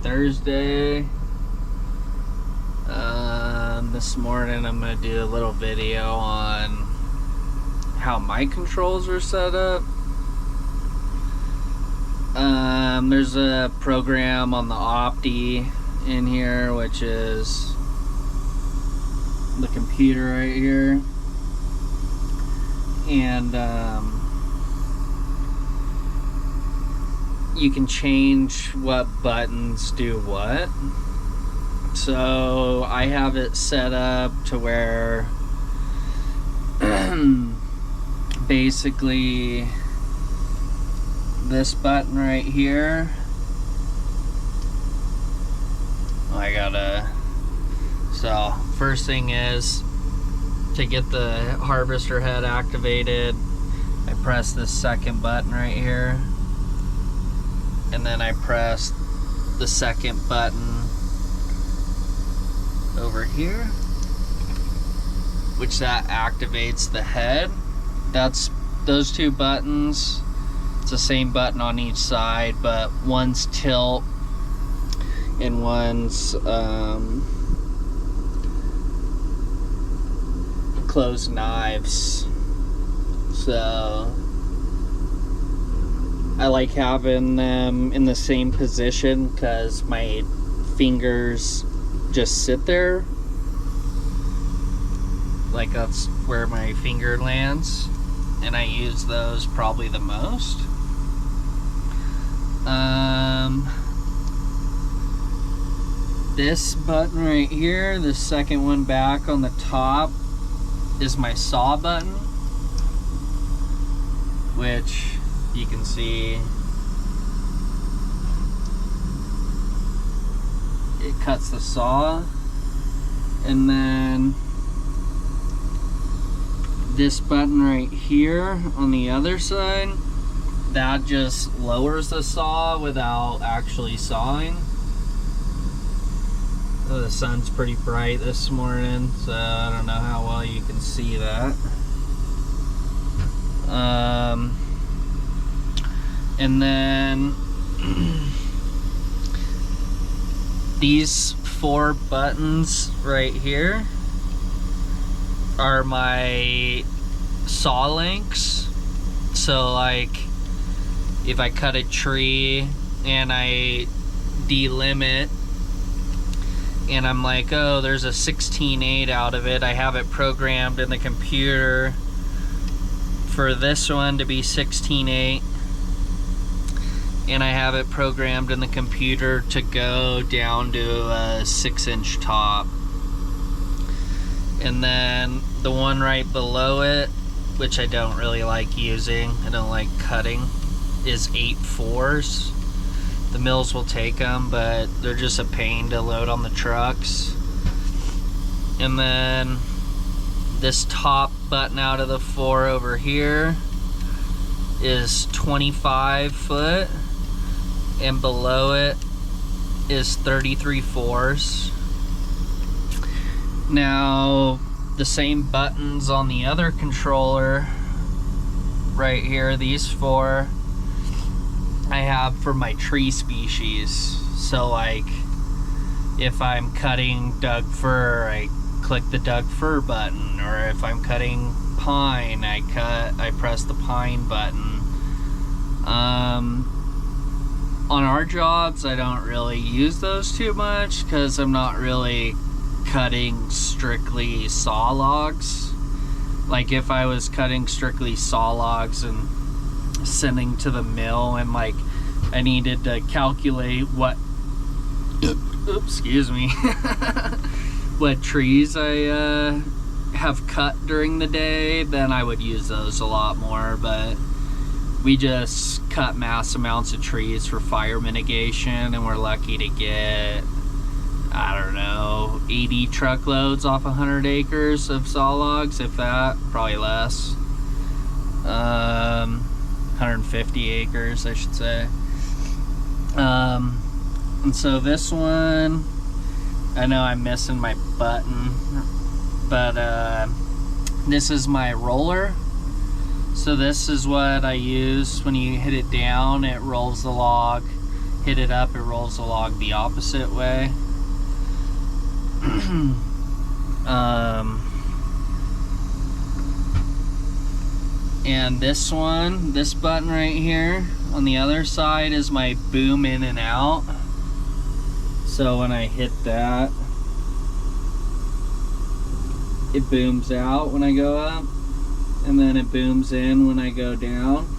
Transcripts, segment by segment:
Thursday. This morning I'm going to do a little video on how my controls are set up. There's a program on the Opti in here, which is the computer right here, and you can change what buttons do what. So I have it set up to where basically this button right here, so first thing is to get the harvester head activated, I press this second button right here, and then I press the second button over here, which that activates the head. That's those two buttons. It's the same button on each side, but one's tilt and one's close knives. So I like having them in the same position because my fingers just sit there, like that's where my finger lands, and I use those probably the most. This button right here, the second one back on the top, is my saw button, which you can see it cuts the saw. And then this button right here on the other side, that just lowers the saw without actually sawing. Oh, the sun's pretty bright this morning, so I don't know how well you can see that. And then these four buttons right here are my saw links. So like if I cut a tree and I delimit and I'm like, oh, there's a 16/8 out of it, I have it programmed in the computer for this one to be 16/8, and I have it programmed in the computer to go down to a 6-inch top. And then the one right below it, which I don't really like using, I don't like cutting, is 8/4s. The mills will take them, but they're just a pain to load on the trucks. And then this top button out of the four over here is 25 foot, and below it is 33/4s. Now the same buttons on the other controller right here, these four, I have for my tree species. So like if I'm cutting Doug fir, I click the Doug fir button, or if I'm cutting pine, I press the pine button. On our jobs I don't really use those too much because I'm not really cutting strictly saw logs. Like if I was cutting strictly saw logs and sending to the mill, and like I needed to calculate what excuse me what trees I have cut during the day, then I would use those a lot more. But we just cut mass amounts of trees for fire mitigation, and we're lucky to get, I don't know, 80 truckloads off 100 acres of saw logs, if that, probably less. 150 acres, I should say. And so this one, I know I'm missing my button, but this is my roller. So this is what I use. When you hit it down, it rolls the log. hit it up, it rolls along the opposite way. And this one, this button right here on the other side is my boom in and out. So when I hit that, it booms out when I go up, and then it booms in when I go down.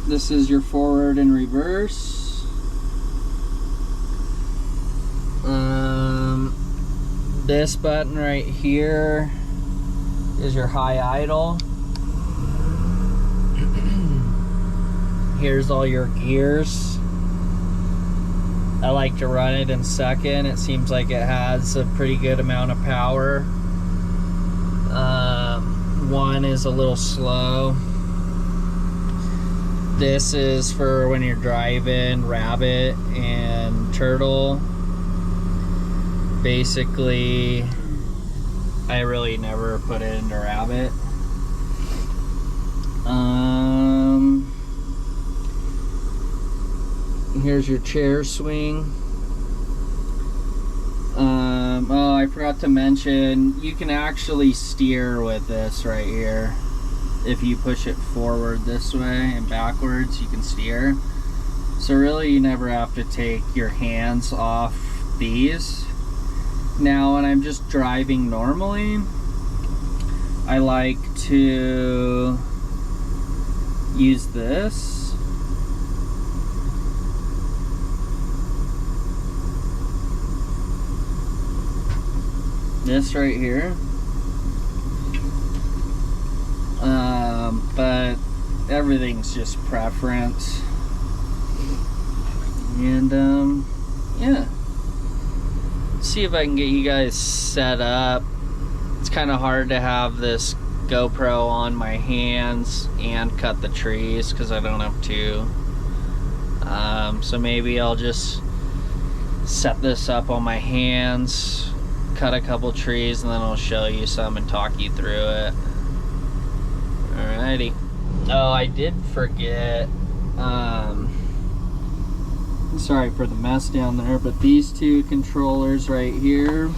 This is your forward and reverse. This button right here is your high idle. Here's all your gears. I like to run it in second. It seems like it has a pretty good amount of power. One is a little slow. This is for when you're driving rabbit and turtle. Basically, I really never put it into rabbit. Here's your chair swing. Oh, I forgot to mention, you can actually steer with this right here. If you push it forward this way and backwards, you can steer. So really, you never have to take your hands off these. Now, when I'm just driving normally, I like to use this. This right here. But everything's just preference. And yeah. See if I can get you guys set up. It's kind of hard to have this GoPro on my hands and cut the trees because I don't have two. So maybe I'll just set this up on my hands, cut a couple trees, and then I'll show you some and talk you through it. Alrighty. Oh, I did forget. Sorry for the mess down there, but these two controllers right here,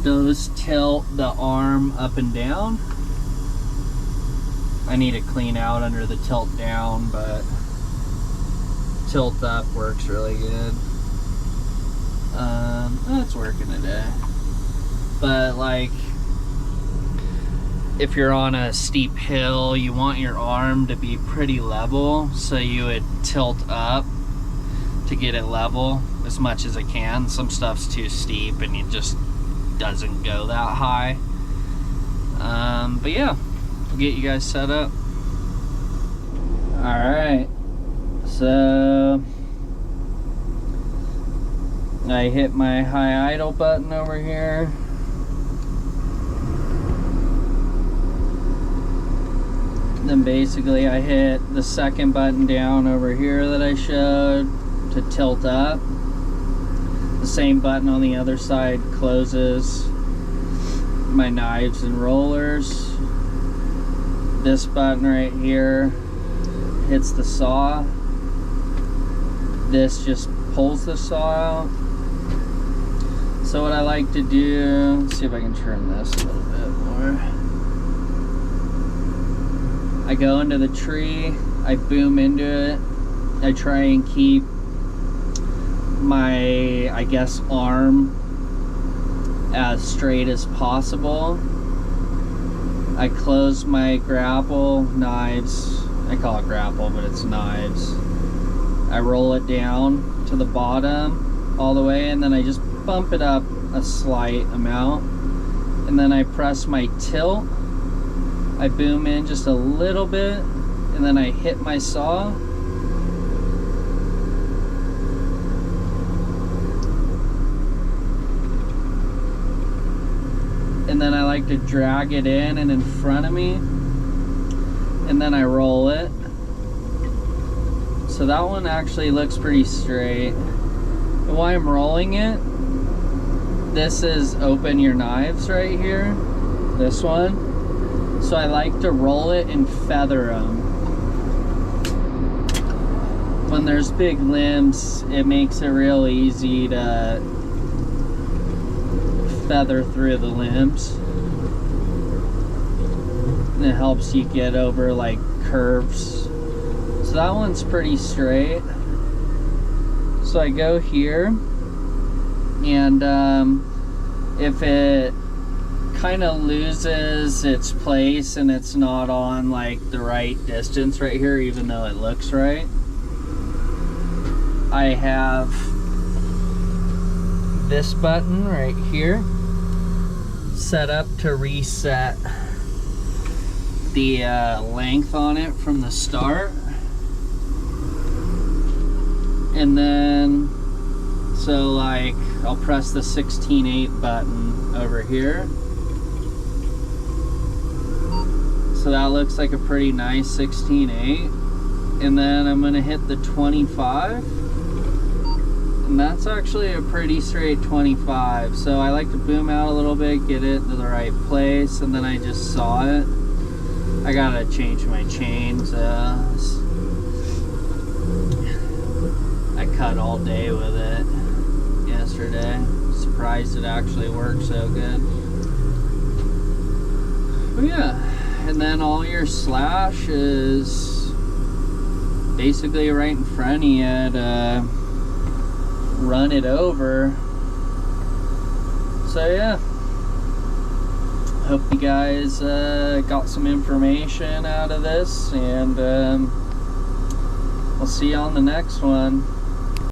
those tilt the arm up and down. I need to clean out under the tilt down, but tilt up works really good. It's working today. But like, if you're on a steep hill, you want your arm to be pretty level, so you would tilt up to get it level as much as it can. Some stuff's too steep and it just doesn't go that high. But yeah, we'll get you guys set up. Alright, so I hit my high idle button over here. Then basically I hit the second button down over here that I showed to tilt up. The same button on the other side closes my knives and rollers. This button right here hits the saw. This just pulls the saw out. So what I like to do, let's see if I can turn this a little bit more. I go into the tree, I boom into it. I try and keep my, I guess, arm as straight as possible. I close my grapple, knives, I call it grapple, but it's knives. I roll it down to the bottom all the way, and then I just bump it up a slight amount. And then I press my tilt. I boom in just a little bit, and then I hit my saw. And then I like to drag it in and in front of me, and then I roll it. So that one actually looks pretty straight. And while I'm rolling it, this is open your knives right here, this one. So I like to roll it and feather them. When there's big limbs, it makes it real easy to feather through the limbs. And it helps you get over like curves. So that one's pretty straight. So I go here, and if it kind of loses its place and it's not on like the right distance right here, even though it looks right, I have this button right here set up to reset the length on it from the start. And then, so like, I'll press the 16/8 button over here. So that looks like a pretty nice 16/8. And then I'm gonna hit the 25. And that's actually a pretty straight 25. So I like to boom out a little bit, get it to the right place, and then I just saw it. I gotta change my chains. I cut all day with it yesterday. Surprised it actually worked so good. But yeah, and then all your slash is basically right in front of you to run it over. So yeah, hope you guys got some information out of this, and we'll see you on the next one.